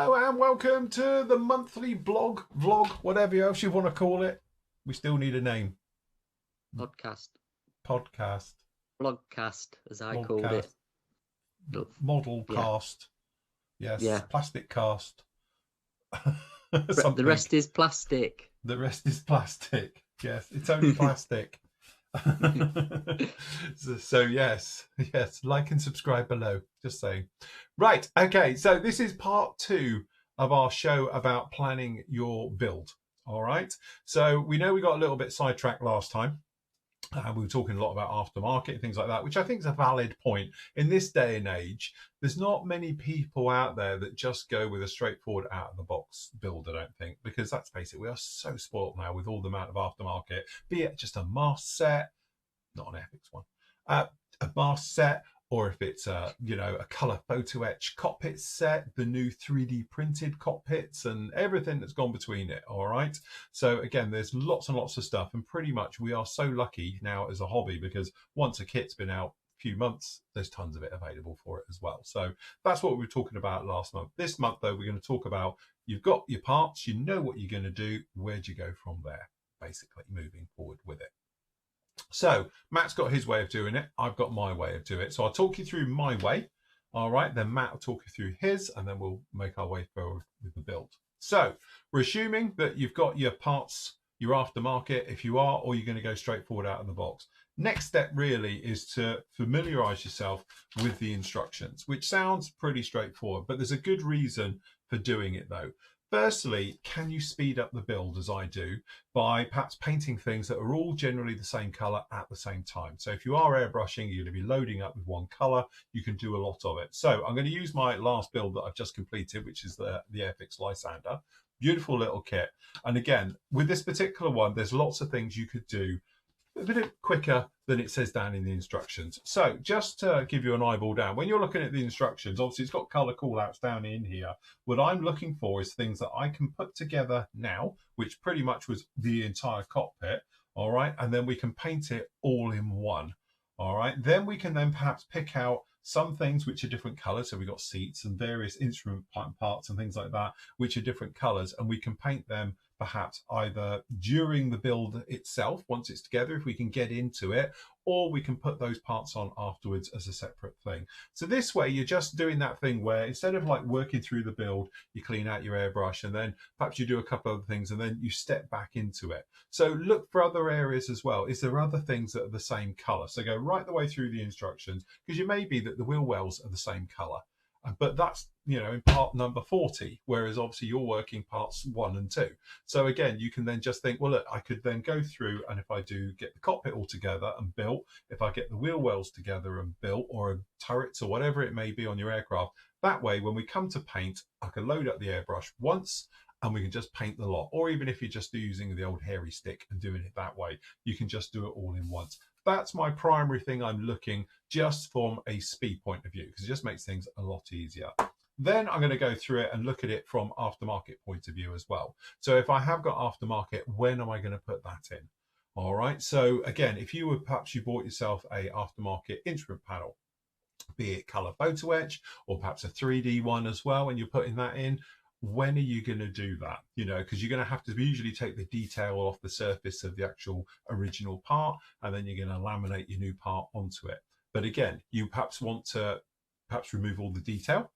Hello and welcome to the monthly blog, vlog, whatever else you want to call it. We still need a name. Podcast. Podcast. Blogcast, as I Blogcast. called it. Model Yeah. cast. Yes. Yeah. Plastic cast. The rest is plastic. The rest is plastic. Yes, it's only plastic. so yes, like and subscribe below, just saying. Right, okay, so this is part 2 of our show about planning your build. All right, so we know we got a little bit sidetracked last time. We were talking a lot about aftermarket and things like that, which I think is a valid point. In this day and age, there's not many people out there that just go with a straightforward out of the box build, I don't think, because let's face it, we are so spoilt now with all the amount of aftermarket, be it just a mast set, not an FX one, a mast set, or if it's a color photo etch cockpit set, the new 3D printed cockpits and everything that's gone between it. All right, so again, there's lots and lots of stuff, and pretty much we are so lucky now as a hobby because once a kit's been out a few months, there's tons of it available for it as well. So that's what we were talking about last month. This month though, we're going to talk about, you've got your parts, you know what you're going to do, where do you go from there, basically moving forward with it. So Matt's got his way of doing it, I've got my way of doing it, so I'll talk you through my way. All right, then Matt will talk you through his, and then we'll make our way forward with the build. So we're assuming that you've got your parts, your aftermarket, if you are, or you're going to go straight forward out of the box. Next step really is to familiarize yourself with the instructions, which sounds pretty straightforward, but there's a good reason for doing it though. Firstly, can you speed up the build, as I do, by perhaps painting things that are all generally the same color at the same time? So if you are airbrushing, you're going to be loading up with one color, you can do a lot of it. So I'm going to use my last build that I've just completed, which is the Airfix Lysander. Beautiful little kit. And again, with this particular one, there's lots of things you could do a bit quicker than it says down in the instructions. So just to give you an eyeball down, when you're looking at the instructions, obviously it's got color callouts down in here. What I'm looking for is things that I can put together now, which pretty much was the entire cockpit. All right, and then we can paint it all in one. All right, then we can then perhaps pick out some things which are different colors. So we've got seats and various instrument parts and things like that, which are different colors, and we can paint them perhaps either during the build itself, once it's together, if we can get into it, or we can put those parts on afterwards as a separate thing. So this way, you're just doing that thing where instead of like working through the build, you clean out your airbrush and then perhaps you do a couple of other things and then you step back into it. So look for other areas as well. Is there other things that are the same color? So go right the way through the instructions, because you may be that the wheel wells are the same color. But that's, in part number 40, whereas obviously you're working parts 1 and 2. So again, you can then just think, well, look, I could then go through, and if I do get the cockpit all together and built, if I get the wheel wells together and built, or turrets or whatever it may be on your aircraft, that way, when we come to paint, I can load up the airbrush once and we can just paint the lot. Or even if you're just using the old hairy stick and doing it that way, you can just do it all in once. That's my primary thing I'm looking just from a speed point of view, because it just makes things a lot easier. Then I'm going to go through it and look at it from aftermarket point of view as well. So if I have got aftermarket, when am I going to put that in? All right. So again, if you would, perhaps you bought yourself a aftermarket instrument panel, be it color photo etch or perhaps a 3D one as well, and you're putting that in, when are you going to do that? Because you're going to have to usually take the detail off the surface of the actual original part, and then you're going to laminate your new part onto it. But again, you perhaps want to remove all the detail,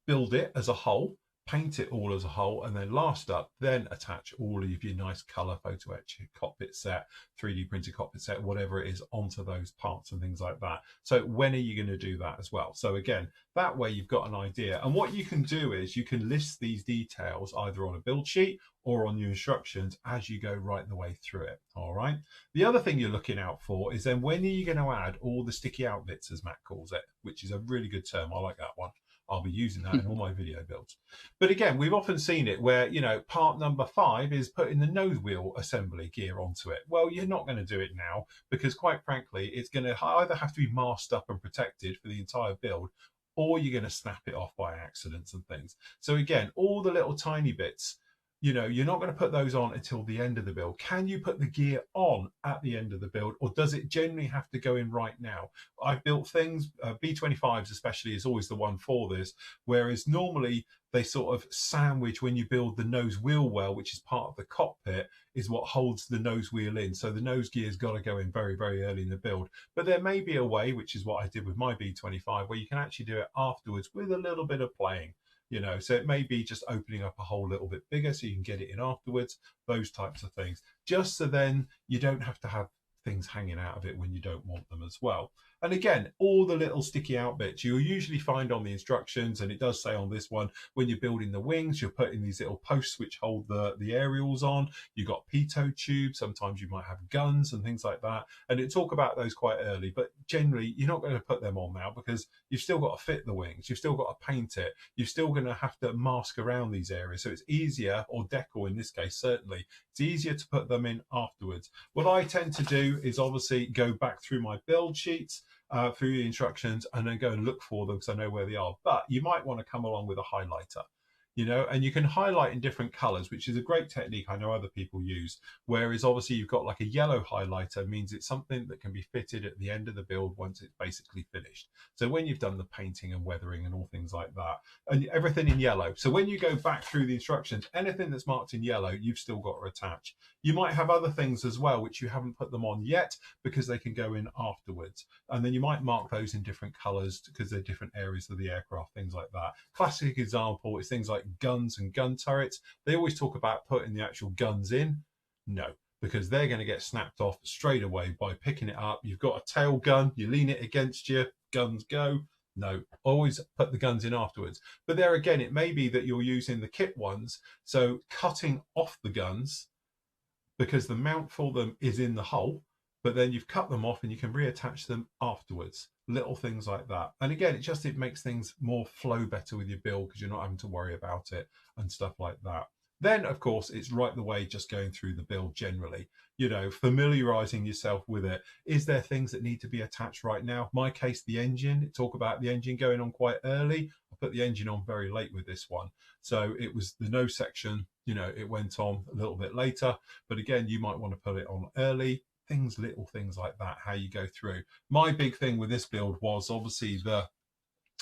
build it as a whole, paint it all as a whole, and then last up, then attach all of your nice color photo etch cockpit set, 3D printed cockpit set, whatever it is, onto those parts and things like that. So when are you going to do that as well? So again, that way you've got an idea. And what you can do is you can list these details either on a build sheet or on your instructions as you go right the way through it. All right. The other thing you're looking out for is then when are you going to add all the sticky out bits, as Matt calls it, which is a really good term. I like that one. I'll be using that in all my video builds. But again, we've often seen it where, part number 5 is putting the nose wheel assembly gear onto it. Well, you're not going to do it now because quite frankly, it's going to either have to be masked up and protected for the entire build, or you're going to snap it off by accidents and things. So again, all the little tiny bits, you know, you're not going to put those on until the end of the build. Can you put the gear on at the end of the build, or does it generally have to go in right now? I've built things, B25s especially is always the one for this, whereas normally they sort of sandwich when you build the nose wheel well, which is part of the cockpit, is what holds the nose wheel in. So the nose gear's got to go in very, very early in the build. But there may be a way, which is what I did with my B25, where you can actually do it afterwards with a little bit of playing. You know, so it may be just opening up a hole a little bit bigger so you can get it in afterwards, those types of things, just so then you don't have to have things hanging out of it when you don't want them as well. And again, all the little sticky out bits you'll usually find on the instructions, and it does say on this one, when you're building the wings, you're putting these little posts which hold the aerials on. You've got pitot tubes, sometimes you might have guns and things like that, and it talk about those quite early, but generally you're not going to put them on now because you've still got to fit the wings, you've still got to paint it, you're still going to have to mask around these areas, so it's easier, or decal in this case certainly, it's easier to put them in afterwards. What I tend to do is obviously go back through my build sheets, through the instructions, and then go and look for them because I know where they are. But you might want to come along with a highlighter, you know, and you can highlight in different colors, which is a great technique I know other people use. Whereas obviously you've got like a yellow highlighter, means it's something that can be fitted at the end of the build once it's basically finished. So when you've done the painting and weathering and all things like that, and everything in yellow. So when you go back through the instructions, anything that's marked in yellow, you've still got to attach. You might have other things as well, which you haven't put them on yet because they can go in afterwards. And then you might mark those in different colors because they're different areas of the aircraft, things like that. Classic example is things like guns and gun turrets. They always talk about putting the actual guns in. No, because they're going to get snapped off straight away by picking it up. You've got a tail gun, you lean it against you, guns go. No, always put the guns in afterwards. But there again, it may be that you're using the kit ones, so cutting off the guns because the mount for them is in the hole, but then you've cut them off and you can reattach them afterwards. Little things like that. And again, it makes things more flow better with your build because you're not having to worry about it and stuff like that. Then, of course, it's right the way just going through the build generally, you know, familiarizing yourself with it. Is there things that need to be attached right now? My case, the engine, talk about the engine going on quite early. I put the engine on very late with this one. So it was the nose section, you know, it went on a little bit later. But again, you might want to put it on early. Little things like that, how you go through. My big thing with this build was obviously the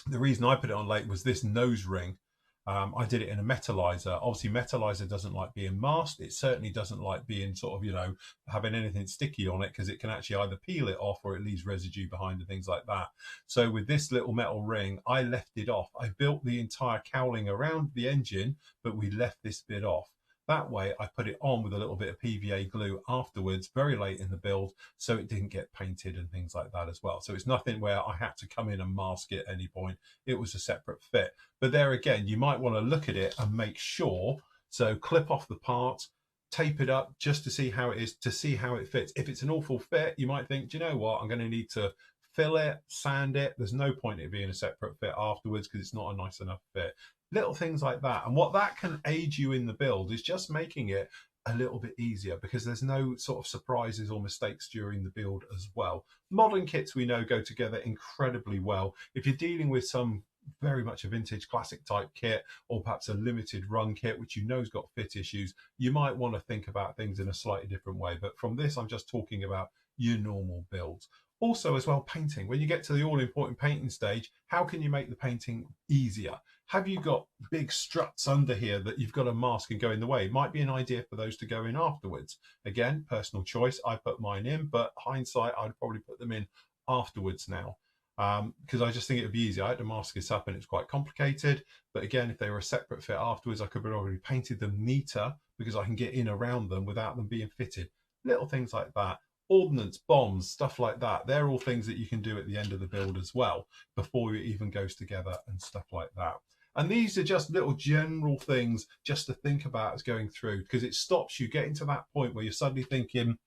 reason I put it on late was this nose ring. I did it in a metallizer. Obviously, metallizer doesn't like being masked. It certainly doesn't like being sort of, you know, having anything sticky on it because it can actually either peel it off or it leaves residue behind and things like that. So with this little metal ring, I left it off. I built the entire cowling around the engine, but we left this bit off. That way, I put it on with a little bit of PVA glue afterwards, very late in the build, so it didn't get painted and things like that as well. So it's nothing where I had to come in and mask it at any point. It was a separate fit. But there again, you might want to look at it and make sure. So clip off the part, tape it up just to see how it is, to see how it fits. If it's an awful fit, you might think, do you know what, I'm going to need to fill it, sand it. There's no point in it being a separate fit afterwards because it's not a nice enough fit. Little things like that. And what that can aid you in the build is just making it a little bit easier because there's no sort of surprises or mistakes during the build as well. Modern kits we know go together incredibly well. If you're dealing with some very much a vintage classic type kit or perhaps a limited run kit which you know has got fit issues, you might want to think about things in a slightly different way. But from this, I'm just talking about your normal builds. Also as well, painting. When you get to the all-important painting stage, how can you make the painting easier? Have you got big struts under here that you've got a mask and go in the way? It might be an idea for those to go in afterwards. Again, personal choice. I put mine in, but hindsight, I'd probably put them in afterwards now because I just think it would be easier. I had to mask this up and it's quite complicated. But again, if they were a separate fit afterwards, I could have already painted them neater because I can get in around them without them being fitted. Little things like that. Ordnance, bombs, stuff like that. They're all things that you can do at the end of the build as well before it even goes together and stuff like that. And these are just little general things just to think about as going through because it stops you getting to that point where you're suddenly thinking,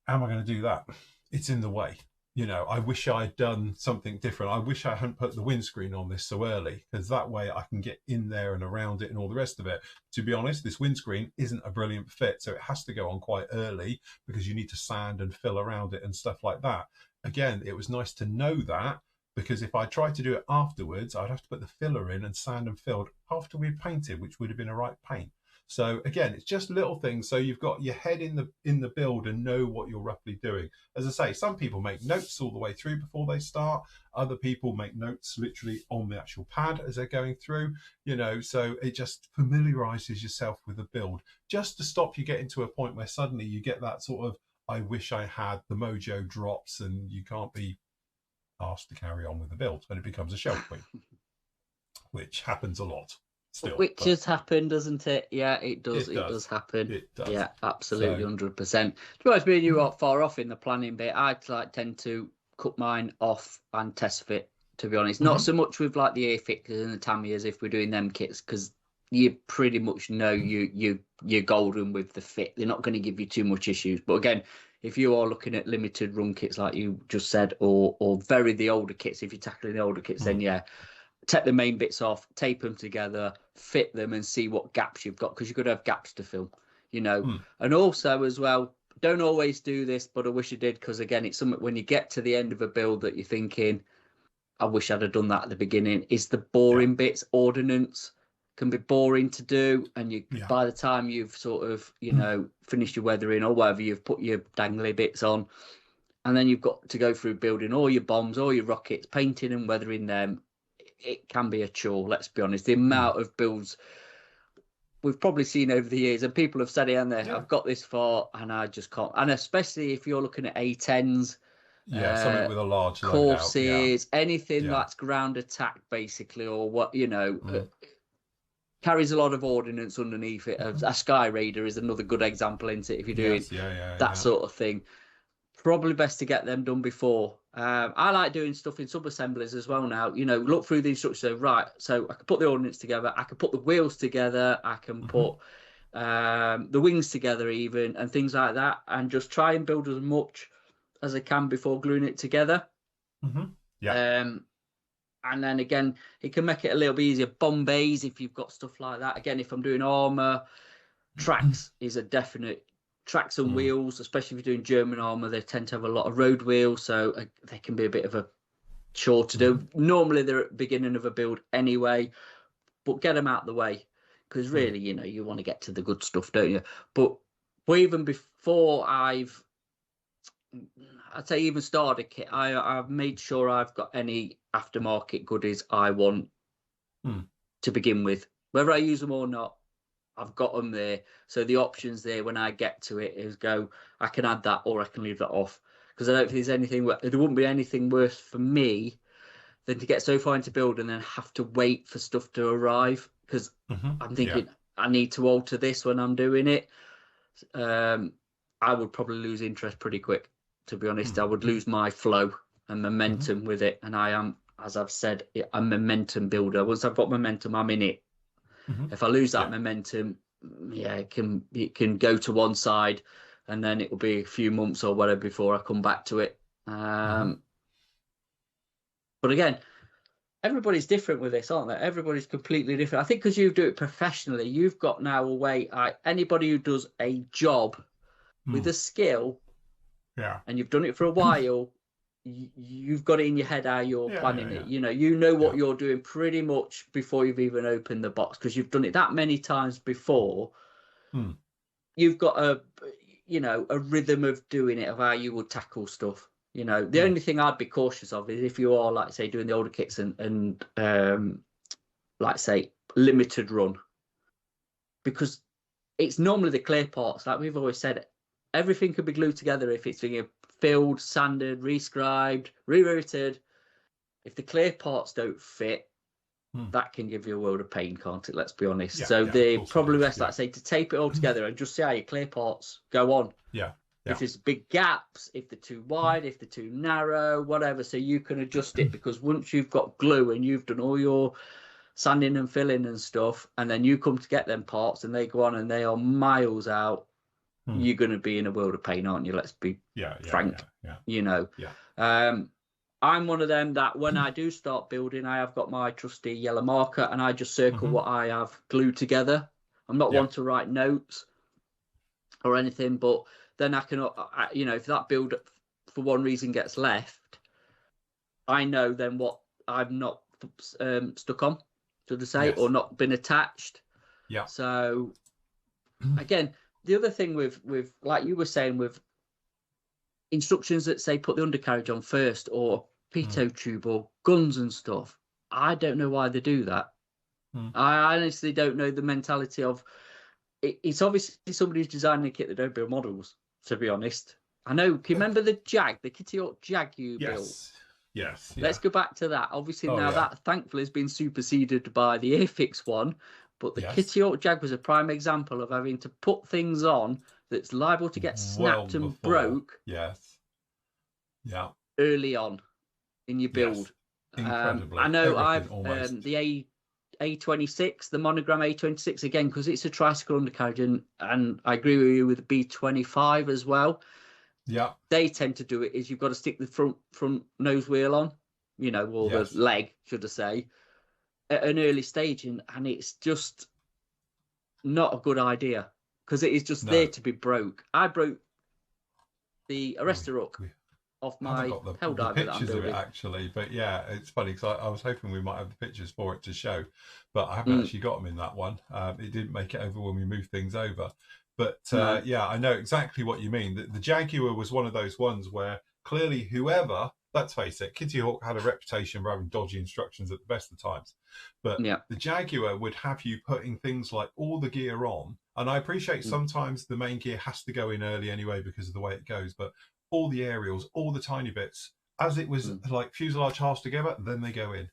how am I going to do that? It's in the way. You know, I wish I'd done something different. I wish I hadn't put the windscreen on this so early because that way I can get in there and around it and all the rest of it. To be honest, this windscreen isn't a brilliant fit, so it has to go on quite early because you need to sand and fill around it and stuff like that. Again, it was nice to know that because if I tried to do it afterwards, I'd have to put the filler in and sand and filled after we'd painted, which would have been a right pain. So again, it's just little things. So you've got your head in the build and know what you're roughly doing. As I say, some people make notes all the way through before they start. Other people make notes literally on the actual pad as they're going through, so it just familiarizes yourself with the build, just to stop you getting to a point where suddenly you get that sort of, I wish I had, the mojo drops and you can't be asked to carry on with the build and it becomes a shelf queen, which happens a lot still. Which has happened, doesn't it? Yeah, it does. It does happen. It does. Yeah, absolutely, 100%. To be honest, me and you aren't far off in the planning bit. I tend to cut mine off and test fit, to be honest. Not so much with like the A-fixers and the Tamiya's if we're doing them kits, because you pretty much know you're golden with the fit. They're not going to give you too much issues. But again, if you are looking at limited run kits like you just said, or the older kits, if you're tackling the older kits, then yeah, take the main bits off, tape them together, fit them, and see what gaps you've got, because you're going to have gaps to fill, And also as well, don't always do this, but I wish I did, because again, it's something when you get to the end of a build that you're thinking, I wish I'd have done that at the beginning, is the boring bits. Ordnance can be boring to do, and by the time you've sort of, finished your weathering or whatever, you've put your dangly bits on, and then you've got to go through building all your bombs, all your rockets, painting and weathering them. It can be a chore, let's be honest. The amount of builds we've probably seen over the years, and people have said it, and I've got this far and I just can't. And especially if you're looking at A10s, something with a large courses, anything that's ground attack basically, or what, carries a lot of ordnance underneath it. A Sky Raider is another good example, isn't it? If you're doing that sort of thing, probably best to get them done before. I like doing stuff in sub-assemblies as well now. Look through the instructions. So, right, so I can put the ordnance together. I can put the wheels together. I can put the wings together even, and things like that, and just try and build as much as I can before gluing it together. And then again, it can make it a little bit easier. Bomb bays, if you've got stuff like that. Again, if I'm doing armor, tracks is a definite. Tracks and wheels, especially if you're doing German armor, they tend to have a lot of road wheels, so they can be a bit of a chore to do. Normally they're at the beginning of a build anyway, but get them out of the way, because really, you want to get to the good stuff, don't you? But even before I'd say even started a kit, I've made sure I've got any aftermarket goodies I want to begin with, whether I use them or not. I've got them there, so the options there when I get to it is I can add that or I can leave that off, because I don't think there's anything. There wouldn't be anything worse for me than to get so far into build and then have to wait for stuff to arrive, because I'm thinking I need to alter this when I'm doing it. I would probably lose interest pretty quick, to be honest. I would lose my flow and momentum with it, and I am, as I've said, I'm a momentum builder. Once I've got momentum, I'm in it. If I lose that momentum, it can go to one side, and then it will be a few months or whatever before I come back to it. But again, everybody's different with this, aren't they? Everybody's completely different. I think because you do it professionally, you've got now a way. Anybody who does a job with a skill, and you've done it for a while, you've got it in your head how you're planning it. You know what you're doing pretty much before you've even opened the box, because you've done it that many times before. You've got a rhythm of doing it, of how you would tackle stuff. The only thing I'd be cautious of is if you are, like say, doing the older kits and like say limited run, because it's normally the clear parts. Like we've always said, everything can be glued together if it's being filled, sanded, rescribed, rerouted. If the clear parts don't fit, that can give you a world of pain, can't it? Let's be honest. So they're probably best, like I say, to tape it all together and just see how your clear parts go on. If there's big gaps, if they're too wide, if they're too narrow, whatever, so you can adjust it. Because once you've got glue and you've done all your sanding and filling and stuff, and then you come to get them parts and they go on and they are miles out, you're going to be in a world of pain, aren't you? Let's be frank. I'm one of them that when I do start building, I have got my trusty yellow marker and I just circle what I have glued together. I'm not one to write notes or anything, but then I can, if that build for one reason gets left, I know then what I'm not stuck on, should I say, or not been attached. So again, the other thing with like you were saying, with instructions that say put the undercarriage on first, or pitot tube, or guns and stuff, I don't know why they do that. I honestly don't know the mentality of it. It's obviously somebody who's designing a kit that don't build models, to be honest. I know. Can you remember the Jag, the Kitty Hawk Jag you built? Yes. Let's go back to that. Obviously, now that thankfully has been superseded by the Airfix one. But the Kitty Hawk Jag was a prime example of having to put things on that's liable to get snapped and broke. Yes. Yeah. Early on in your build. Yes. Incredibly. I know I've the A26, the monogram A26 again, because it's a tricycle undercarriage, and I agree with you with the B25 as well. Yeah. They tend to do it is you've got to stick the front nose wheel on, you know, or the leg, should I say, at an early stage, and it's just not a good idea, because it is just there to be broke. I broke the arrestor hook off my hell diver the pictures of it actually, but yeah, it's funny because I was hoping we might have the pictures for it to show, but I haven't actually got them in that one. It didn't make it over when we moved things over, but yeah, I know exactly what you mean. The Jaguar was one of those ones where clearly whoever, let's face it, Kitty Hawk had a reputation for having dodgy instructions at the best of times, but the Jaguar would have you putting things like all the gear on, and I appreciate sometimes the main gear has to go in early anyway because of the way it goes, but all the aerials, all the tiny bits, as it was like fuselage halves together, then they go in,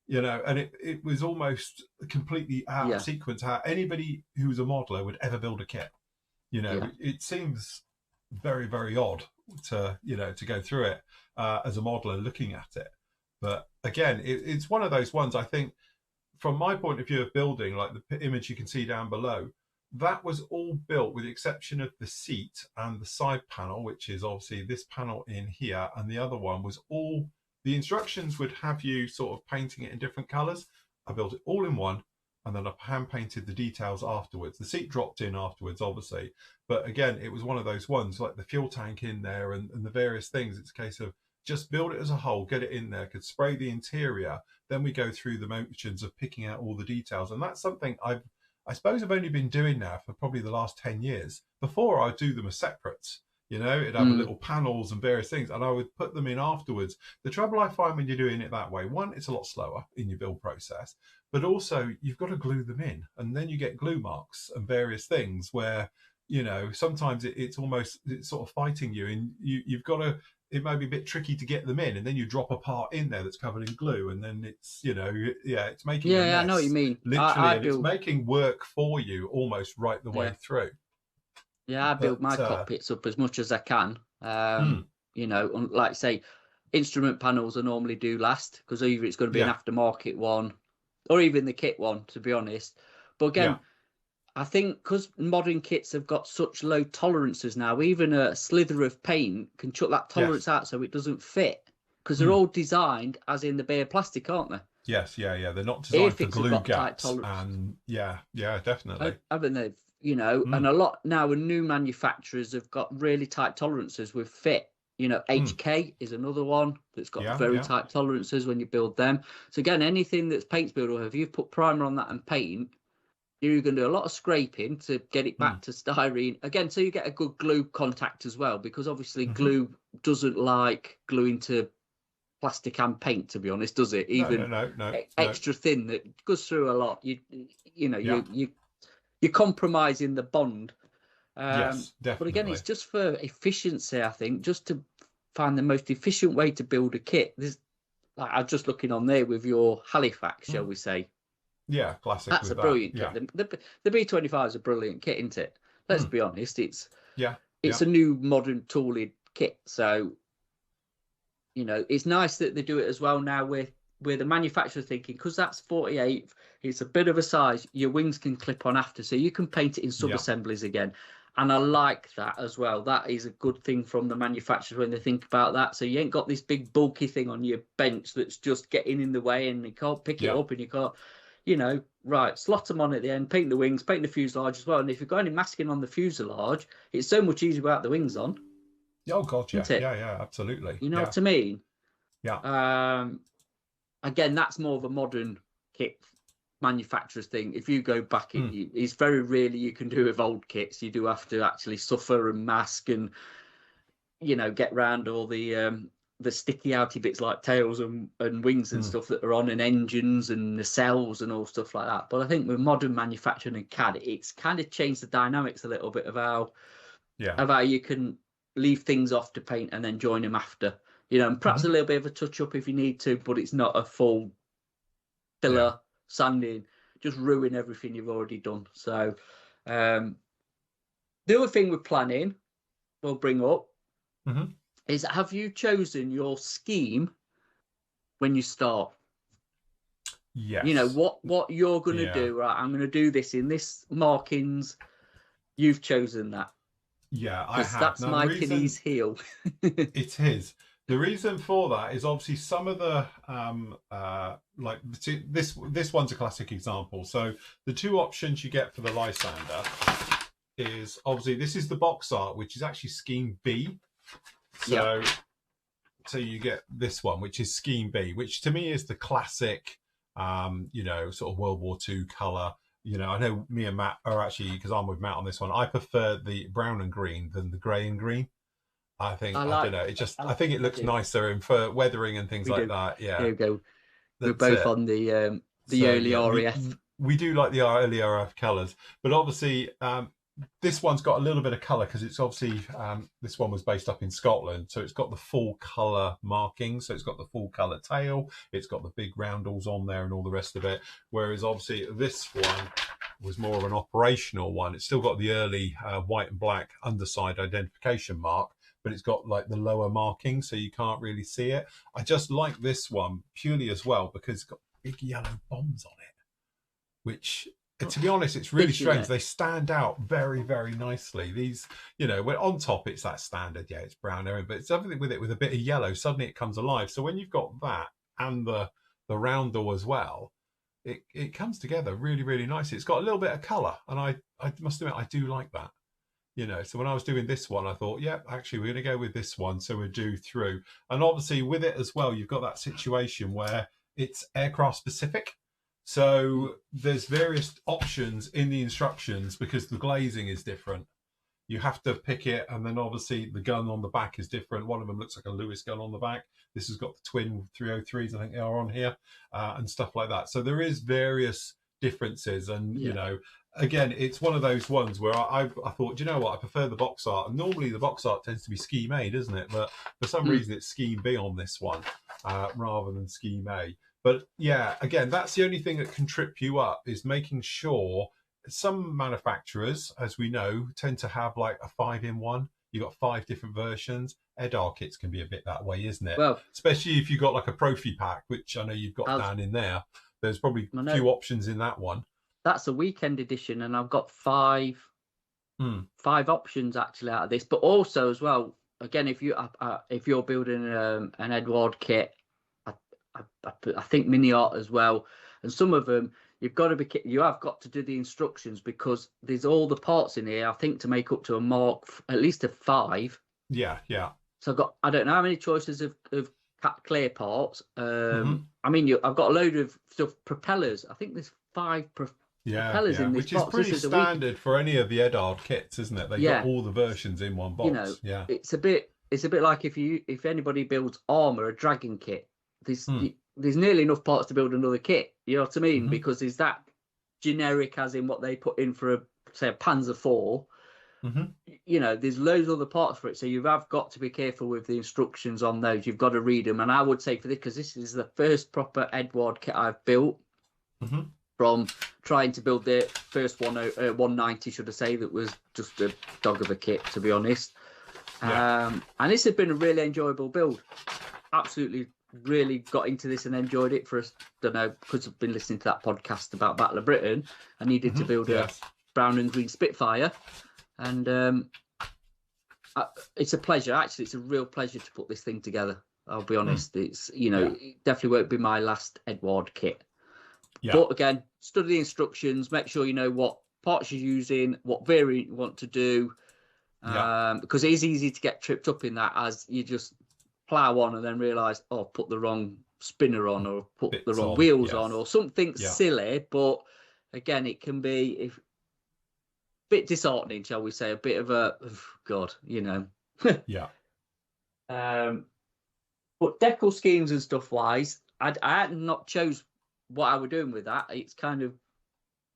you know, and it was almost completely out of sequence how anybody who's a modeler would ever build a kit. You know, it seems very, very odd to, you know, to go through it as a modeler looking at it. But again, it's one of those ones, I think, from my point of view of building, like the image you can see down below, that was all built with the exception of the seat and the side panel, which is obviously this panel in here, and the other one was all, the instructions would have you sort of painting it in different colors. I built it all in one, and then I hand painted the details afterwards. The seat dropped in afterwards, obviously, but again, it was one of those ones like the fuel tank in there and the various things. It's a case of just build it as a whole, get it in there, could spray the interior, then we go through the motions of picking out all the details. And that's something I suppose I've only been doing now for probably the last 10 years. Before, I'd do them as separates. You know, it'd have little panels and various things, and I would put them in afterwards. The trouble I find when you're doing it that way, one, it's a lot slower in your build process, but also you've got to glue them in, and then you get glue marks and various things where, you know, sometimes it's sort of fighting you, and you've got to, it may be a bit tricky to get them in, and then you drop a part in there that's covered in glue, and then it's, you know, it's making a mess. I know what you mean. Literally, it's making work for you almost right the way through. Yeah, I build my cockpits up as much as I can. You know, like say, instrument panels I normally do last, because either it's going to be an aftermarket one, or even the kit one, to be honest. But again, I think because modern kits have got such low tolerances now, even a slither of paint can chuck that tolerance out so it doesn't fit, because they're all designed as in the bare plastic, aren't they? Yes, they're not designed for glue gaps, and definitely. Haven't they? You know, and a lot now, new manufacturers have got really tight tolerances with fit. You know, HK is another one that's got very tight tolerances when you build them. So again, anything that's paint's built, or if you've put primer on that and paint, you're going to do a lot of scraping to get it back to styrene again, so you get a good glue contact as well, because obviously glue doesn't like gluing to plastic and paint, to be honest, does it? Even extra thin that goes through a lot. You're compromising the bond. Yes, definitely. But again, it's just for efficiency, I think, just to find the most efficient way to build a kit. There's, like, I'm just looking on there with your Halifax, shall we say. Yeah, classic. That's a brilliant kit. The B25 is a brilliant kit, isn't it? Let's be honest. It's a new modern tooling kit. So, you know, it's nice that they do it as well now with the manufacturer thinking, because that's 48, it's a bit of a size, your wings can clip on after, so you can paint it in sub-assemblies again. And I like that as well. That is a good thing from the manufacturers when they think about that. So you ain't got this big bulky thing on your bench that's just getting in the way, and you can't pick it up, and you can't, you know, right, slot them on at the end, paint the wings, paint the fuselage as well. And if you've got any masking on the fuselage, it's so much easier without the wings on. Oh, God, yeah, absolutely. You know what I mean? Yeah. Again, that's more of a modern kit manufacturer's thing. If you go back, it's very rarely you can do with old kits. You do have to actually suffer and mask and, you know, get round all the sticky outy bits like tails and wings and stuff that are on, and engines and nacelles and all stuff like that. But I think with modern manufacturing and CAD, it's kind of changed the dynamics a little bit of how you can leave things off to paint and then join them after, you know, and perhaps a little bit of a touch up if you need to, but it's not a full filler sanding, just ruin everything you've already done. So the other thing with planning we'll bring up is, have you chosen your scheme when you start? Yes. You know what you're going to do, right? I'm going to do this in this markings. You've chosen that. Yeah, I have. That's now, my Achilles heel. It is. The reason for that is obviously some of the like this one's a classic example. So the two options you get for the Lysander is obviously this is the box art, which is actually scheme B. So so you get this one, which is scheme B, which to me is the classic, you know, sort of World War II color. You know, I know me and Matt are actually, because I'm with Matt on this one, I prefer the brown and green than the grey and green. I think, I don't know, it just, I think it looks nicer and for weathering and things like that. Yeah. There we go. We're both on the early RAF. We do like the early RAF colours, but obviously this one's got a little bit of colour because it's obviously, this one was based up in Scotland, so it's got the full colour marking, so it's got the full colour tail, it's got the big roundels on there and all the rest of it, whereas obviously this one was more of an operational one. It's still got the early white and black underside identification mark, but it's got like the lower marking, so you can't really see it. I just like this one purely as well because it's got big yellow bombs on it, which, to be honest, it's really strange. They stand out very, very nicely. These, you know, when on top it's that standard, it's brown, but it's something with it with a bit of yellow. Suddenly it comes alive. So when you've got that and the roundel as well, it comes together really, really nicely. It's got a little bit of colour, and I must admit I do like that. You know, so when I was doing this one, I thought, actually, we're going to go with this one. So we'll do through. And obviously with it as well, you've got that situation where it's aircraft specific. So there's various options in the instructions because the glazing is different. You have to pick it. And then obviously the gun on the back is different. One of them looks like a Lewis gun on the back. This has got the twin 303s, I think they are on here, and stuff like that. So there is various differences. And, you know, again, it's one of those ones where I thought, you know what, I prefer the box art. And normally the box art tends to be scheme A, doesn't it? But for some reason it's scheme B on this one rather than scheme A. But yeah, again, that's the only thing that can trip you up is making sure. Some manufacturers, as we know, tend to have like a 5-in-1. You've got 5 different versions. EDAR kits can be a bit that way, isn't it? Well, especially if you've got like a Profi pack, which I know you've got down in there. There's probably a few options in that one. That's a weekend edition, and I've got 5 options actually out of this. But also as well, again, if you're building an Edward kit, I think mini art as well, and some of them you have got to do the instructions because there's all the parts in here. I think to make up to a mark at least a 5. Yeah. So I don't know how many choices of clear parts. I mean, I've got a load of stuff propellers. I think there's 5 propellers in this which box. Is pretty standard for any of the Edard kits, isn't it? They've got all the versions in one box. You know, it's a bit like if anybody builds armor, a dragon kit. There's nearly enough parts to build another kit. You know what I mean? Because is that generic as in what they put in for say a Panzer IV? You know, there's loads of other parts for it. So you have got to be careful with the instructions on those. You've got to read them. And I would say for this, because this is the first proper Edward kit I've built from trying to build the first 190, should I say, that was just a dog of a kit, to be honest. And this has been a really enjoyable build. Absolutely. Really got into this and enjoyed it for don't know, because I've been listening to that podcast about Battle of Britain. I needed to build a brown and green Spitfire, and it's a pleasure. Actually, it's a real pleasure to put this thing together. I'll be honest. It's it definitely won't be my last Edward kit. But again, study the instructions, make sure you know what parts you're using, what variant you want to do, because it is easy to get tripped up in that as you just plow on and then realize, put the wrong spinner on or put the Bits wrong on, wheels yes. on or something Yeah. silly. But again, it can be a bit disheartening, shall we say, a bit of a, oh, God, you know. Yeah. But decal schemes and stuff wise, I had not chose what I were doing with that. It's kind of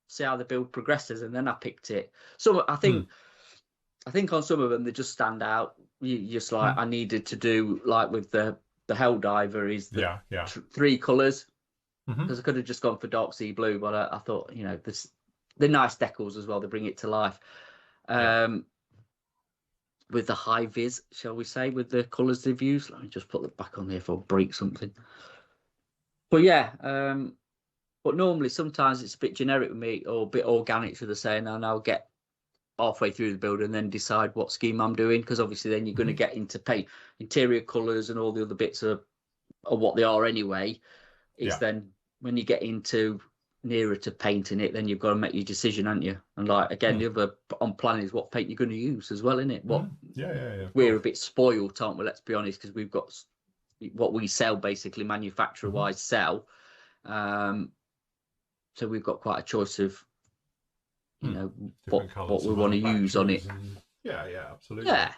see how the build progresses, and then I picked it. So I think on some of them they just stand out. You just like I needed to do like with the Helldiver is the three colours, because I could have just gone for dark sea blue, but I thought, you know, they're nice decals as well. They bring it to life. With the high vis, shall we say, with the colours they've used. Let me just put it back on there if I break something. But yeah, but normally sometimes it's a bit generic with me, or a bit organic, should I say, and I'll get halfway through the build and then decide what scheme I'm doing, because obviously then you're going to get into paint, interior colours and all the other bits of what they are anyway. It's then when you get into nearer to painting it, then you've got to make your decision, haven't you? And like again, the other on planning is what paint you're going to use as well, isn't it? What we're a bit spoiled, aren't we? Let's be honest, because we've got what we sell basically manufacturer wise sell. So we've got quite a choice of, you know, what we want to use on it. Yeah, absolutely. Yeah.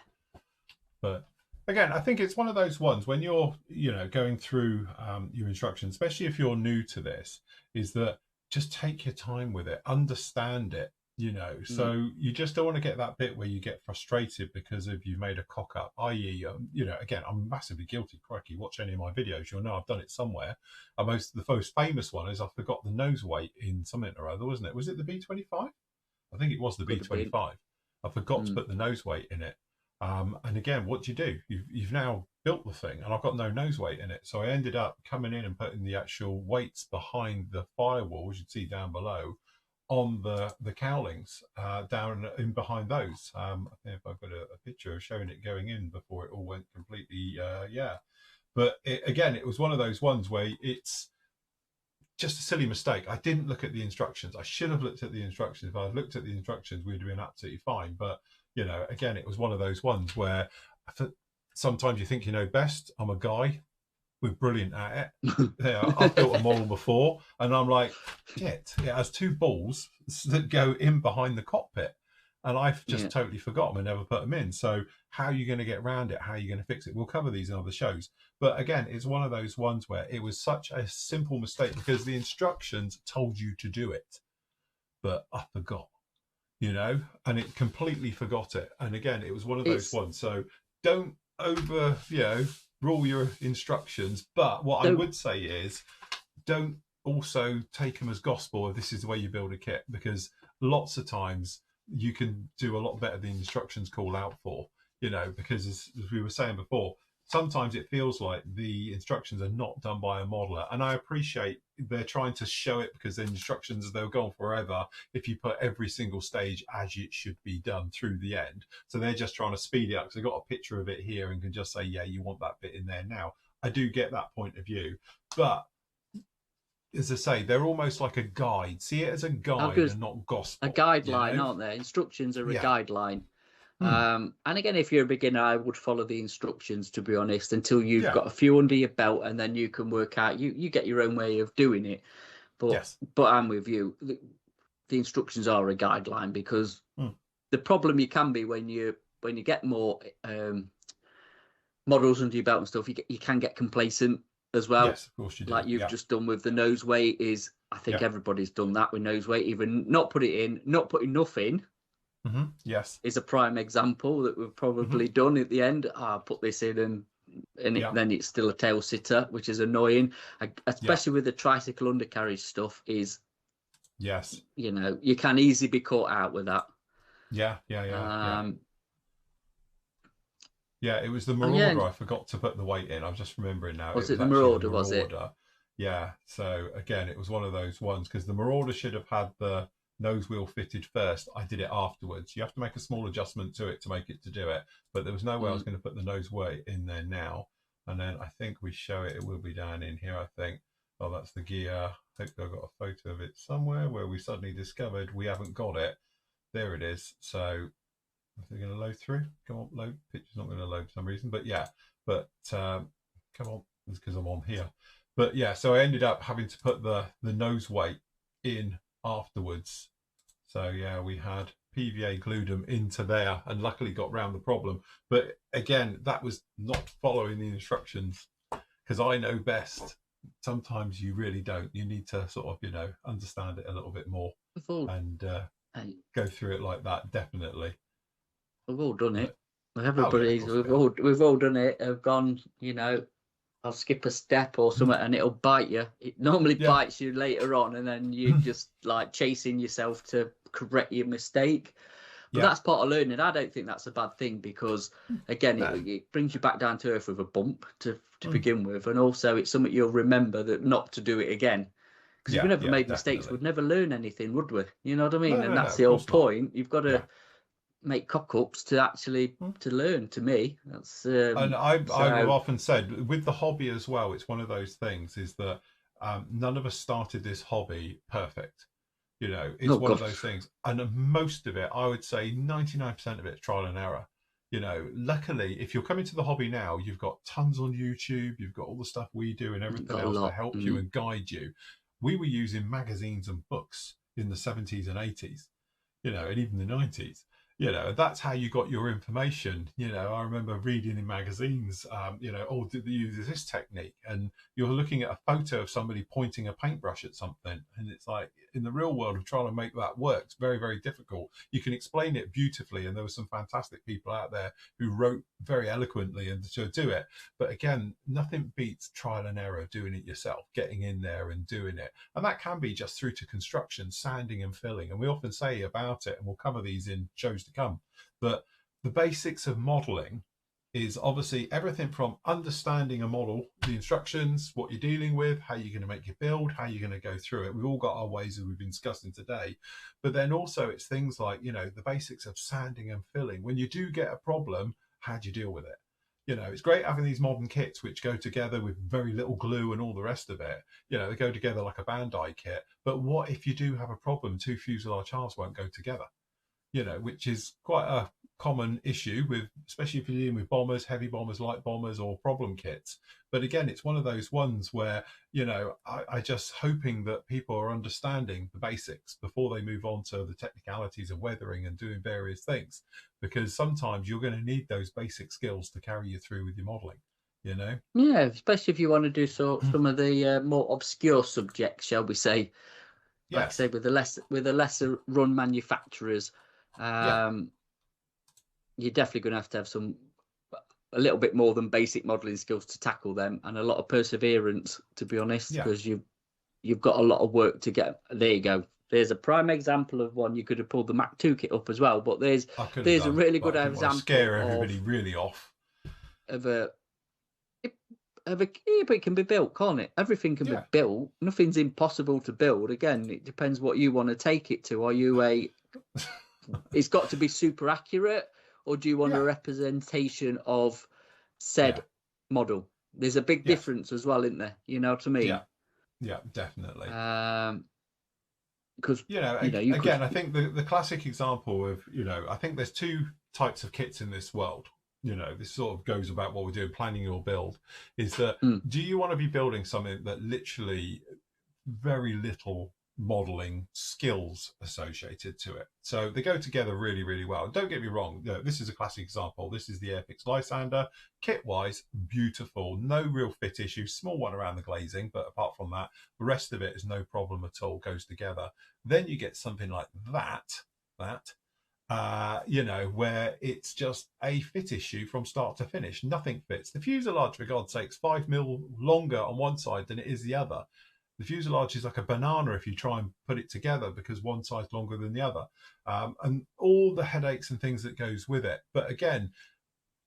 But again, I think it's one of those ones when you're, you know, going through your instructions, especially if you're new to this, is that just take your time with it, understand it, you know. So you just don't want to get that bit where you get frustrated because of you made a cock up, i.e., you know, again, I'm massively guilty. Crikey, watch any of my videos, you'll know I've done it somewhere. The most famous one is I forgot the nose weight in something or other, wasn't it? Was it the B25? I think it was the B25. I forgot to put the nose weight in it. And again, what do? You've now built the thing, and I've got no nose weight in it. So I ended up coming in and putting the actual weights behind the firewall, as you can see down below, on the cowlings down in behind those. I think if I've got a picture of showing it going in before it all went completely, But again, it was one of those ones where it's just a silly mistake. I didn't look at the instructions. I should have looked at the instructions. If I'd looked at the instructions, we'd have been absolutely fine. But, you know, again, it was one of those ones where sometimes you think you know best. I'm a guy. We're brilliant at it. Yeah, I've built a model before, and I'm like, shit, it has two balls that go in behind the cockpit. And I've just totally forgotten and never put them in. So how are you going to get around it? How are you going to fix it? We'll cover these in other shows. But again, it's one of those ones where it was such a simple mistake because the instructions told you to do it. But I forgot, you know, and it completely forgot it. And again, it was one of those ones. So don't rule your instructions. But what I would say is don't also take them as gospel if this is the way you build a kit, because lots of times you can do a lot better than the instructions call out for, you know, because as we were saying before, sometimes it feels like the instructions are not done by a modeler. And I appreciate they're trying to show it because the instructions, they'll go on forever if you put every single stage as it should be done through the end. So they're just trying to speed it up because they've got a picture of it here and can just say, yeah, you want that bit in there now. I do get that point of view. But as I say, they're almost like a guide. See it as a guide and not gospel. A guideline, you know? Aren't they? Instructions are a guideline. And again, if you're a beginner, I would follow the instructions, to be honest, until you've got a few under your belt, and then you can work out. You get your own way of doing it. But I'm with you. The instructions are a guideline, because the problem you can be when you get more models under your belt and stuff, you can get complacent as well. Yes, of course you do. Like you've just done with the nose weight. I think everybody's done that with nose weight, even not put it in, not put enough in. Yes, is a prime example that we've probably done at the end. I'll put this in, and then it's still a tail sitter, which is annoying, especially with the tricycle undercarriage stuff. You know, you can easily be caught out with that. It was the Marauder. I forgot to put the weight in. I'm just remembering now. Was it the Marauder? Was it? Yeah. So again, it was one of those ones because the Marauder should have had the nose wheel fitted first. I did it afterwards. You have to make a small adjustment to it to make it to do it, but there was no way I was going to put the nose weight in there now. And then I think we show it. It will be down in here, I think. Oh, that's the gear. Hopefully I've got a photo of it somewhere where we suddenly discovered we haven't got it. There it is. So is it going to load through? Come on, load. Picture's not going to load for some reason, but come on, it's because I'm on here. But yeah, so I ended up having to put the nose weight in afterwards. So yeah, we had PVA glued them into there and luckily got round the problem. But again, that was not following the instructions because I know best. Sometimes you really don't. You need to sort of, understand it a little bit more and go through it like that. Definitely. We've all done it. But, Everybody's, we've all done it. Have gone, I'll skip a step or something and it'll bite you. It normally bites you later on, and then you're just like chasing yourself to correct your mistake. But that's part of learning. I don't think that's a bad thing because, again, it brings you back down to earth with a bump to begin with. And also it's something you'll remember that not to do it again. Because if we never made mistakes, we'd never learn anything, would we? You know what I mean? And that's the whole point. You've got to make cock-ups to actually to learn. To me, that's and I've often said with the hobby as well, it's one of those things is that none of us started this hobby perfect. It's one of those things, and most of it, I would say 99% of it is trial and error. Luckily, if you're coming to the hobby now, you've got tons on YouTube, you've got all the stuff we do and everything else to help you and guide you. We were using magazines and books in the 70s and 80s, and even the 90s. That's how you got your information. I remember reading in magazines, did they use this technique? And you're looking at a photo of somebody pointing a paintbrush at something. And it's like, in the real world of trying to make that work, it's very, very difficult. You can explain it beautifully. And there were some fantastic people out there who wrote very eloquently and to do it. But again, nothing beats trial and error, doing it yourself, getting in there and doing it. And that can be just through to construction, sanding and filling. And we often say about it, and we'll cover these in shows to come, but the basics of modeling is obviously everything from understanding a model, the instructions, what you're dealing with, how you're going to make your build, how you're going to go through it. We've all got our ways that we've been discussing today, but then also it's things like, the basics of sanding and filling. When you do get a problem, how do you deal with it? It's great having these modern kits which go together with very little glue and all the rest of it. They go together like a Bandai kit. But what if you do have a problem? Two fuselage halves won't go together. Which is quite a common issue with, especially if you're dealing with bombers, heavy bombers, light bombers, or problem kits. But again, it's one of those ones where, I just hoping that people are understanding the basics before they move on to the technicalities of weathering and doing various things, because sometimes you're going to need those basic skills to carry you through with your modeling. Yeah, especially if you want to do some of the more obscure subjects, shall we say? Like I say, with the lesser run manufacturers, you're definitely going to have a little bit more than basic modelling skills to tackle them, and a lot of perseverance, to be honest, because you've got a lot of work to get. There you go. There's a prime example of one. You could have pulled the Mac 2 kit up as well, but there's a really good example. Scare everybody really off. But it can be built, can't it? Everything can be built. Nothing's impossible to build. Again, it depends what you want to take it to. Are you it's got to be super accurate, or do you want a representation of said model? There's a big difference as well, isn't there? You know what I mean? Yeah, definitely. Because again, I think the classic example of I think there's two types of kits in this world. This sort of goes about what we're doing, planning your build, is that do you want to be building something that literally very little modeling skills associated to it? So they go together really, really well. Don't get me wrong, this is a classic example. This is the Airfix Lysander. Kit-wise, beautiful, no real fit issue, small one around the glazing, but apart from that, the rest of it is no problem at all, goes together. Then you get something like that, where it's just a fit issue from start to finish. Nothing fits. The fuselage, for God's sakes, 5mm longer on one side than it is the other. The fuselage is like a banana if you try and put it together because one side's longer than the other. And all the headaches and things that goes with it. But again,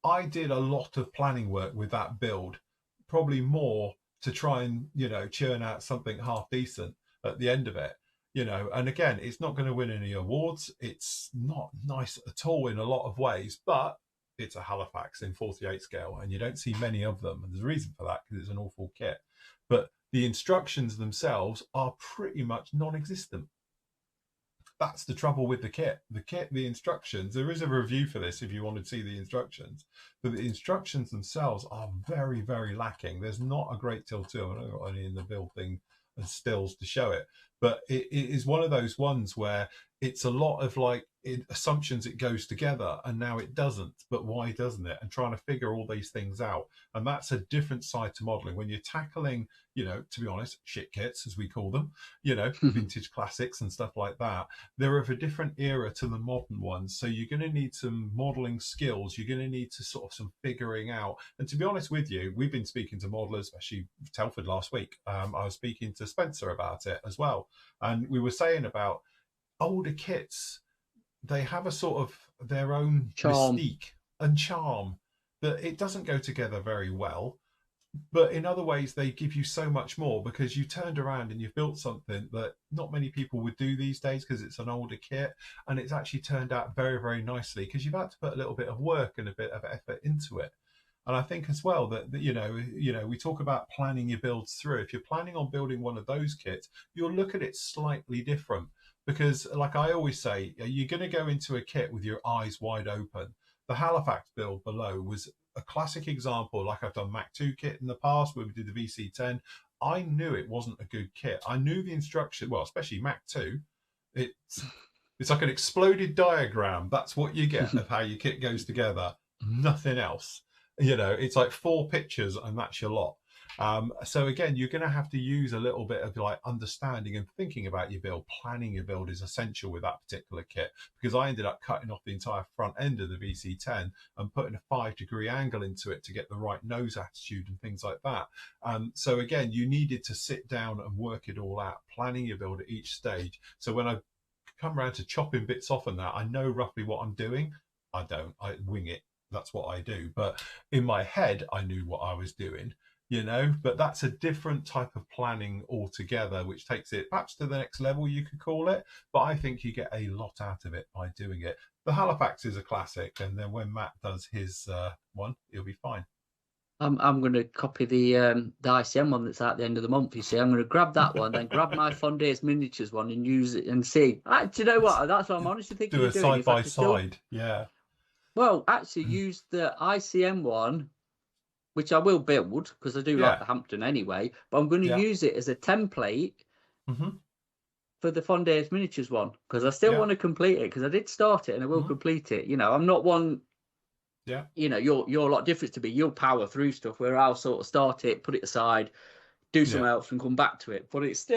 I did a lot of planning work with that build, probably more to try and, churn out something half decent at the end of it. And again, it's not going to win any awards. It's not nice at all in a lot of ways, but it's a Halifax in 48 scale, and you don't see many of them. And there's a reason for that, because it's an awful kit. But the instructions themselves are pretty much non-existent. That's the trouble with the kit. The instructions, there is a review for this if you want to see the instructions, but the instructions themselves are very, very lacking. There's not a great deal to them. I don't got any in the build thing and stills to show it, but it is one of those ones where it's a lot of like assumptions it goes together and now it doesn't, but why doesn't it, and trying to figure all these things out. And that's a different side to modeling when you're tackling, to be honest, shit kits as we call them, vintage classics and stuff like that. They're of a different era to the modern ones, so you're going to need some modeling skills. You're going to need to sort of some figuring out. And to be honest with you, we've been speaking to modelers, actually Telford last week. I was speaking to Spencer about it as well, and we were saying about older kits, they have a sort of their own mystique and charm that it doesn't go together very well, but in other ways they give you so much more because you turned around and you've built something that not many people would do these days because it's an older kit, and it's actually turned out very, very nicely because you've had to put a little bit of work and a bit of effort into it. And I think as well that we talk about planning your builds through. If you're planning on building one of those kits, you'll look at it slightly different. Because, like I always say, you're going to go into a kit with your eyes wide open. The Halifax build below was a classic example. Like I've done Mac 2 kit in the past where we did the VC10. I knew it wasn't a good kit. I knew the instruction, well, especially Mac 2. It's like an exploded diagram. That's what you get of how your kit goes together. Nothing else. It's like 4 pictures and that's your lot. So again, you're going to have to use a little bit of like understanding and thinking about your build. Planning your build is essential with that particular kit, because I ended up cutting off the entire front end of the VC10 and putting a 5-degree angle into it to get the right nose attitude and things like that. So again, you needed to sit down and work it all out, planning your build at each stage. So when I come around to chopping bits off and that, I know roughly what I'm doing. I wing it. That's what I do. But in my head, I knew what I was doing. But that's a different type of planning altogether, which takes it perhaps to the next level, you could call it. But I think you get a lot out of it by doing it. The Halifax is a classic, and then when Matt does his one, he'll be fine. I'm going to copy the ICM one that's at the end of the month. You see, I'm going to grab that one, then grab my Fondays miniatures one and use it and see. Do you know what? That's what I'm honestly thinking. Do a side by side, yeah. Well, actually, use the ICM one, which I will build because I do like the Hampton anyway, but I'm going to use it as a template for the Fondays miniatures one because I still want to complete it because I did start it and I will complete it. I'm not one. Yeah. You're a lot different to me. You'll power through stuff where I'll sort of start it, put it aside, do something else and come back to it. But it's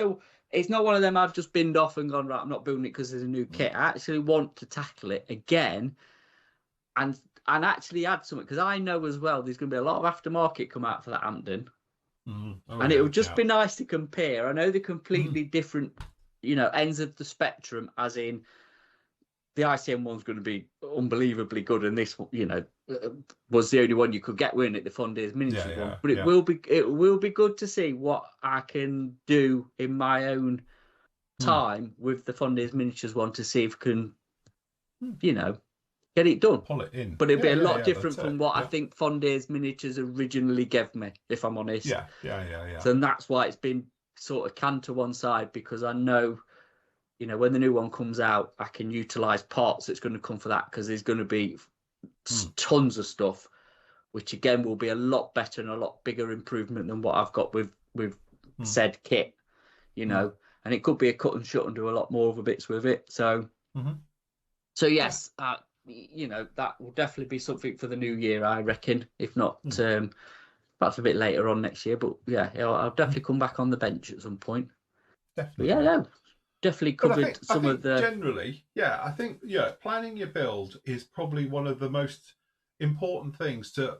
not one of them I've just binned off and gone, right, I'm not building it because there's a new kit. I actually want to tackle it again and actually add something, because I know as well there's going to be a lot of aftermarket come out for that Hampton, and it would just be nice to compare. I know they're completely different, ends of the spectrum, as in the ICM one's going to be unbelievably good, and this, was the only one you could get winning at the Fondays miniature one. But it will be good to see what I can do in my own time with the Fondays miniatures one to see if I can, get it done. Pull it in. But it'd be a lot different from what I think Fondays miniatures originally gave me, if I'm honest. Yeah. So that's why it's been sort of canned to one side, because I know, when the new one comes out, I can utilise parts that's going to come for that, because there's going to be tons of stuff, which again will be a lot better and a lot bigger improvement than what I've got with said kit, and it could be a cut and shut and do a lot more of the bits with it. So, so yes, that will definitely be something for the new year, I reckon. If not, perhaps a bit later on next year. But yeah, I'll definitely come back on the bench at some point. Definitely. But yeah, definitely covered some of the. Generally, I think planning your build is probably one of the most important things to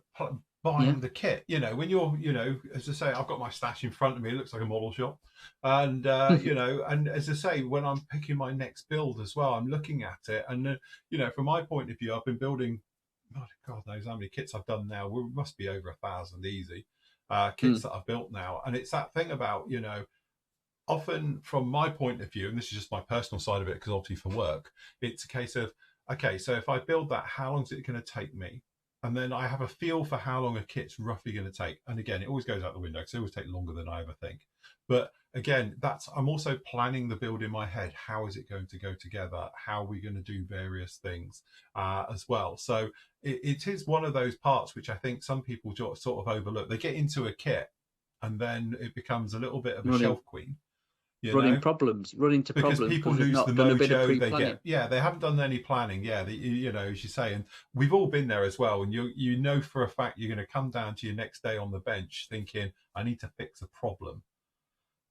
buying the kit. When you're, as I say, I've got my stash in front of me. It looks like a model shop, and and as I say, when I'm picking my next build as well, I'm looking at it, and from my point of view, I've been building. God knows how many kits I've done now. We must be over 1,000 easy kits that I've built now, and it's that thing about often from my point of view, and this is just my personal side of it, because obviously for work, it's a case of, okay, so if I build that, how long is it going to take me? and then I have a feel for how long a kit's roughly going to take. And again, it always goes out the window because it always takes longer than I ever think. But again, I'm also planning the build in my head. How is it going to go together? How are we going to do various things as well? So it is one of those parts which I think some people sort of overlook. They get into a kit and then it becomes a little bit of a shelf queen. Run into problems because people they've lose not the done a bit of mojo. pre-planning. They haven't done any planning. You know, as you say, and we've all been there as well. And you know for a fact you're going to come down to your next day on the bench thinking, I need to fix a problem.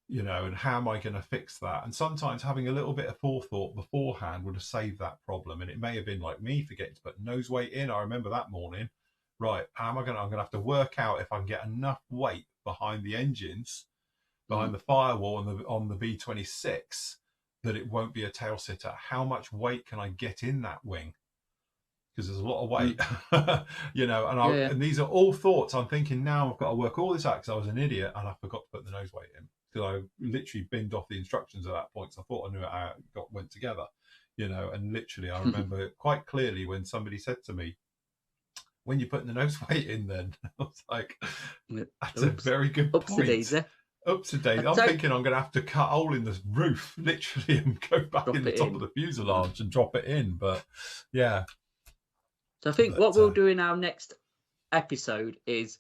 You know, and how am I going to fix that? And sometimes having a little bit of forethought beforehand would have saved that problem. And it may have been like me forgetting to put nose weight in. I remember that morning. Right, I'm going to have to work out if I can get enough weight behind the engines, behind the firewall on the V26, that it won't be a tail sitter. How much weight can I get in that wing? Because there's a lot of weight, you know. And and these are all thoughts I'm thinking now. I've got to work all this out because I was an idiot and I forgot to put the nose weight in, because I literally binned off the instructions at that point. So I thought I knew how it went together, you know. And literally, I remember quite clearly when somebody said to me, "When you're putting the nose weight in," then I was like, "That's a very good point." Oops, I'm thinking I'm going to have to cut a hole in the roof, literally, and go back in the top of the fuselage and drop it in. But yeah. So I think what we'll do in our next episode is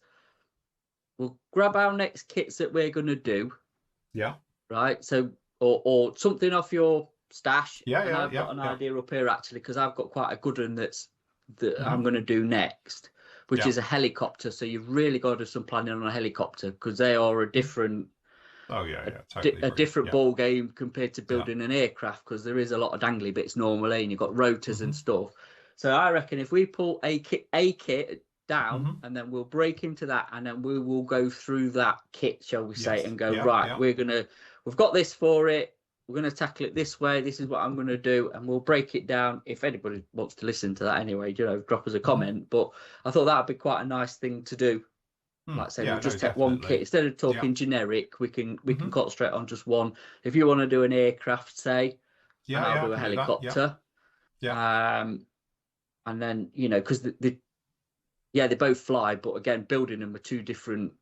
we'll grab our next kits that we're going to do. Yeah. Right. So, or something off your stash. I've got an idea up here actually, because I've got quite a good one that I'm going to do next, which is a helicopter. So you've really got to do some planning on a helicopter, because they are a different. Totally a different ball game compared to building an aircraft, because there is a lot of dangly bits normally, and you've got rotors and stuff. So I reckon if we pull a kit down, and then we'll break into that, and then we will go through that kit, shall we say, and go we've got this for it. We're going to tackle it this way. This is what I'm going to do, and we'll break it down. If anybody wants to listen to that anyway, you know, drop us a comment. But I thought that'd be quite a nice thing to do. Like I say, we'll just take one kit instead of talking generic. We can concentrate on just one. If you want to do an aircraft, say, and I'll do a helicopter. And then, you know, because they both fly, but again, building them are two different,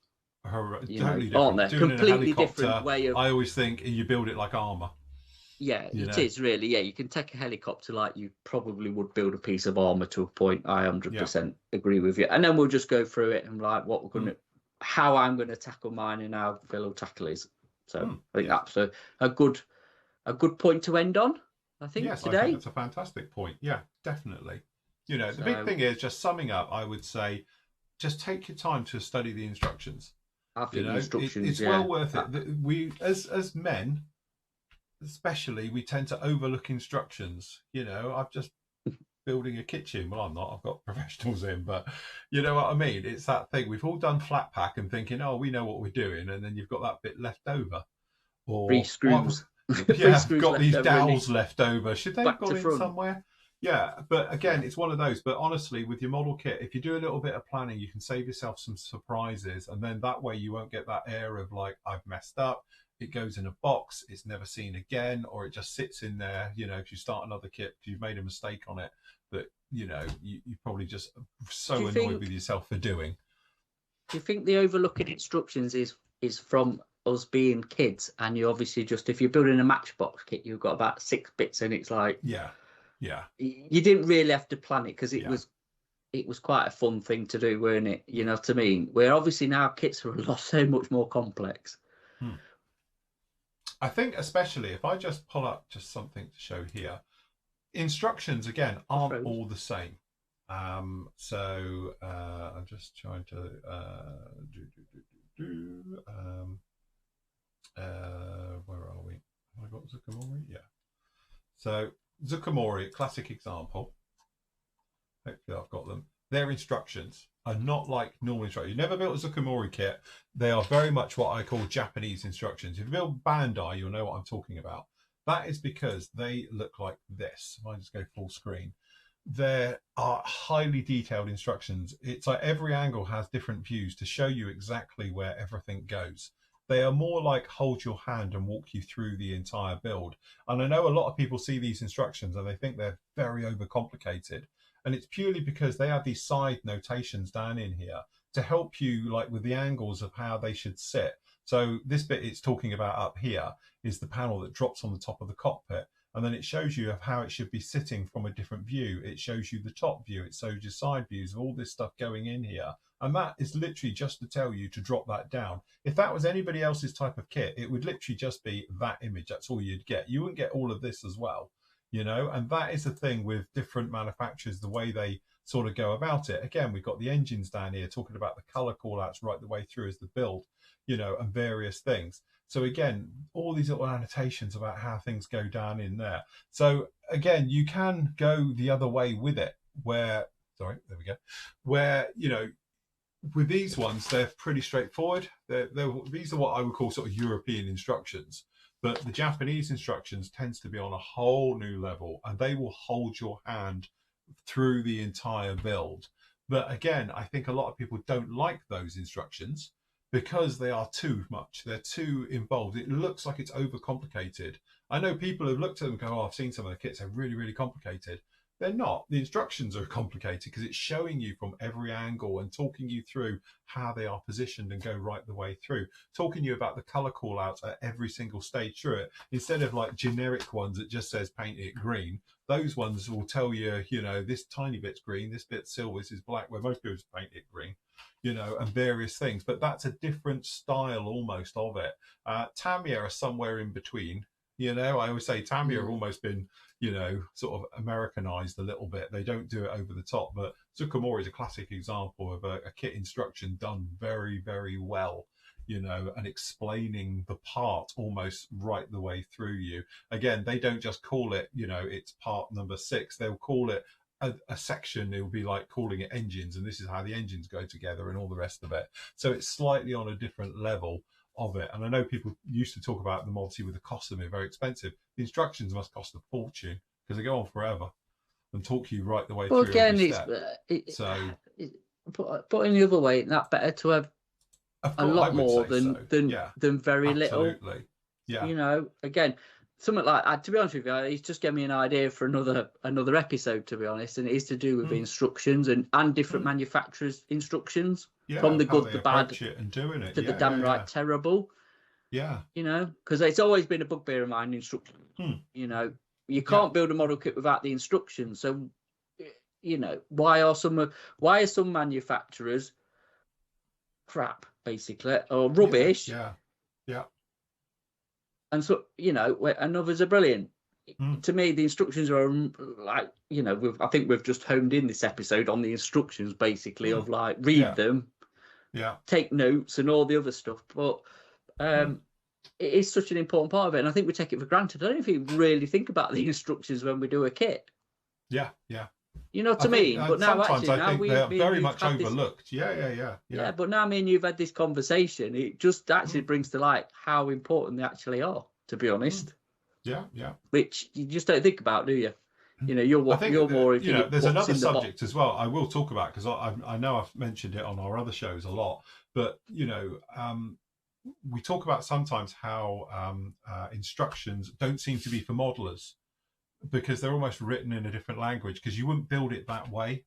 aren't they? Completely different way of. I always think you build it like armor. Yeah, it is really. Yeah, you can take a helicopter like you probably would build a piece of armor to a point. I 100% agree with you. And then we'll just go through it and like what we're going to, how I'm going to tackle mine and how Phil will tackle his. So I think that's a good point to end on. I think today. I think that's a fantastic point. Yeah, definitely. You know, the big thing is, just summing up, I would say, just take your time to study the instructions. I think the instructions, it's well worth it. We, as men, especially, we tend to overlook instructions. You know, I'm just building a kitchen. Well, I'm not. I've got professionals in, but you know what I mean? It's that thing. We've all done flat pack and thinking, oh, we know what we're doing, and then you've got that bit left over. Or free screws. I've got these dowels left over. Should they have gone in somewhere? Yeah, but again, it's one of those. But honestly, with your model kit, if you do a little bit of planning, you can save yourself some surprises. And then that way you won't get that air of like, I've messed up. It goes in a box, it's never seen again, or it just sits in there, you know, if you start another kit, if you've made a mistake on it, that, you know, you probably just so annoyed with yourself for doing. Do you think the overlooking instructions is from us being kids? And you obviously just, if you're building a Matchbox kit, you've got about 6 bits and it's like... Yeah. You didn't really have to plan it, because it was quite a fun thing to do, weren't it? You know what I mean? Where obviously now kits are so much more complex. I think especially if I just pull up just something to show here, instructions again aren't all the same. So I'm just trying to where are we? Have I got Zucchimori? Yeah. So Zucchimori, classic example. Hopefully I've got them. Their instructions are not like normal instructions. You never built a Zucchimori kit. They are very much what I call Japanese instructions. If you build Bandai, you'll know what I'm talking about. That is because they look like this. If I just go full screen, there are highly detailed instructions. It's like every angle has different views to show you exactly where everything goes. They are more like hold your hand and walk you through the entire build. And I know a lot of people see these instructions and they think they're very overcomplicated. And it's purely because they have these side notations down in here to help you, like with the angles of how they should sit. So this bit it's talking about up here is the panel that drops on the top of the cockpit. And then it shows you of how it should be sitting from a different view. It shows you the top view. It shows you side views of all this stuff going in here. And that is literally just to tell you to drop that down. If that was anybody else's type of kit, it would literally just be that image. That's all you'd get. You wouldn't get all of this as well, you know. And that is the thing with different manufacturers, the way they sort of go about it. Again, we've got the engines down here talking about the color callouts right the way through as the build, you know, and various things. So again, all these little annotations about how things go down in there. So again, you can go the other way with it, where, sorry, there we go, where, you know, with these ones, they're pretty straightforward. These are what I would call sort of European instructions, but the Japanese instructions tends to be on a whole new level, and they will hold your hand through the entire build. But again, I think a lot of people don't like those instructions because they are too much. They're too involved. It looks like it's overcomplicated. I know people have looked at them and go, oh, I've seen some of the kits, they're really, really complicated. They're not. The instructions are complicated because it's showing you from every angle and talking you through how they are positioned and go right the way through, talking you about the color call outs at every single stage through it. Instead of like generic ones that just says paint it green, those ones will tell you, you know, this tiny bit's green, this bit's silver, this is black, where most people just paint it green, you know, and various things. But that's a different style almost of it. Tamiya are somewhere in between. You know, I always say Tamiya have almost been, you know, sort of Americanized a little bit. They don't do it over the top, but Zucamori is a classic example of a kit instruction done very, very well, you know, and explaining the part almost right the way through you. Again, they don't just call it, you know, it's part number 6. They'll call it a section. It will be like calling it engines, and this is how the engines go together and all the rest of it. So it's slightly on a different level of it. And I know people used to talk about them obviously with the cost of them, very expensive. The instructions must cost a fortune because they go on forever and talk you right the way through every step. But in the other way, isn't that better to have a lot more than very little? Yeah. You know, again, something like that, to be honest with you, he's just given me an idea for another episode, to be honest, and it is to do with the instructions and different manufacturers' instructions, from the good, the bad, and doing it, to the damn right terrible. Yeah. You know, because it's always been a bugbear of mine, instructions. You know, you can't build a model kit without the instructions. So, you know, why are some manufacturers crap, basically, or rubbish? Yeah. And so, you know, and others are brilliant. To me, the instructions are like, you know, I think we've just honed in this episode on the instructions, basically, of like, read them, take notes and all the other stuff. But it is such an important part of it. And I think we take it for granted. I don't think we really think about the instructions when we do a kit. Yeah. You know what I mean? But now, actually, I think they are very much overlooked. Yeah. But now, me and you've had this conversation. It just actually brings to light how important they actually are. To be honest. Yeah. Which you just don't think about, do you? You know, you're more. You know, there's another subject as well I will talk about, because I know I've mentioned it on our other shows a lot. But you know, we talk about sometimes how instructions don't seem to be for modelers, because they're almost written in a different language, because you wouldn't build it that way.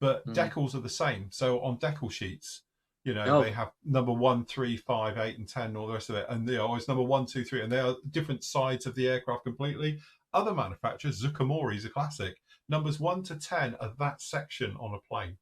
But decals are the same. So on decal sheets, you know, they have number 1, 3, 5, 8, and 10, and all the rest of it. And they are always number 1, 2, 3, and they are different sides of the aircraft completely. Other manufacturers, Zucamori is a classic. Numbers 1 to 10 are that section on a plane.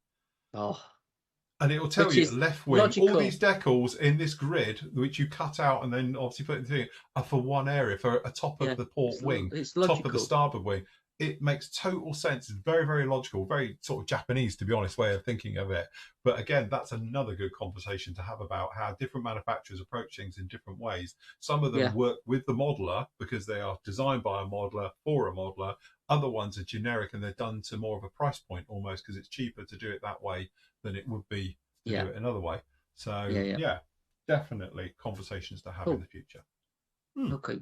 And it will tell you left wing. Logical. All these decals in this grid, which you cut out and then obviously put into it, are for one area, for a top of the port wing, top of the starboard wing. It makes total sense. It's very, very logical, very sort of Japanese, to be honest, way of thinking of it. But again, that's another good conversation to have about how different manufacturers approach things in different ways. Some of them work with the modeler because they are designed by a modeler for a modeler. Other ones are generic and they're done to more of a price point almost, because it's cheaper to do it that way than it would be to do it another way. So yeah, definitely conversations to have in the future. Okay.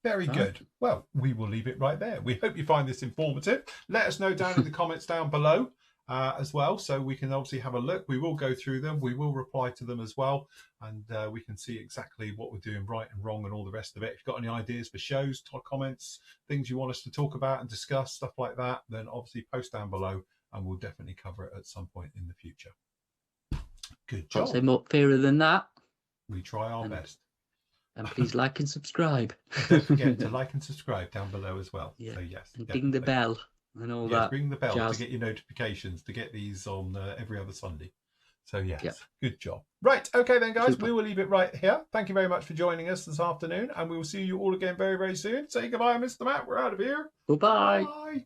Very good. Well, we will leave it right there. We hope you find this informative. Let us know down in the comments down below as well, so we can obviously have a look. We will go through them, we will reply to them as well, and we can see exactly what we're doing right and wrong and all the rest of it. If you've got any ideas for shows, comments, things you want us to talk about and discuss, stuff like that, then obviously post down below and we'll definitely cover it at some point in the future. Good job. Can't say more fairer than that. We try our best. And please like and subscribe. And don't forget to like and subscribe down below as well. Yeah. So yes, and definitely. ding the bell and all that. Ring the bell jazz. to get your notifications, to get these on every other Sunday. So yes, yep. Good job. Right, okay then, guys, Super. we will leave it right here. Thank you very much for joining us this afternoon, and we will see you all again very, very soon. Say goodbye, Mr. Matt. We're out of here. Goodbye. Bye.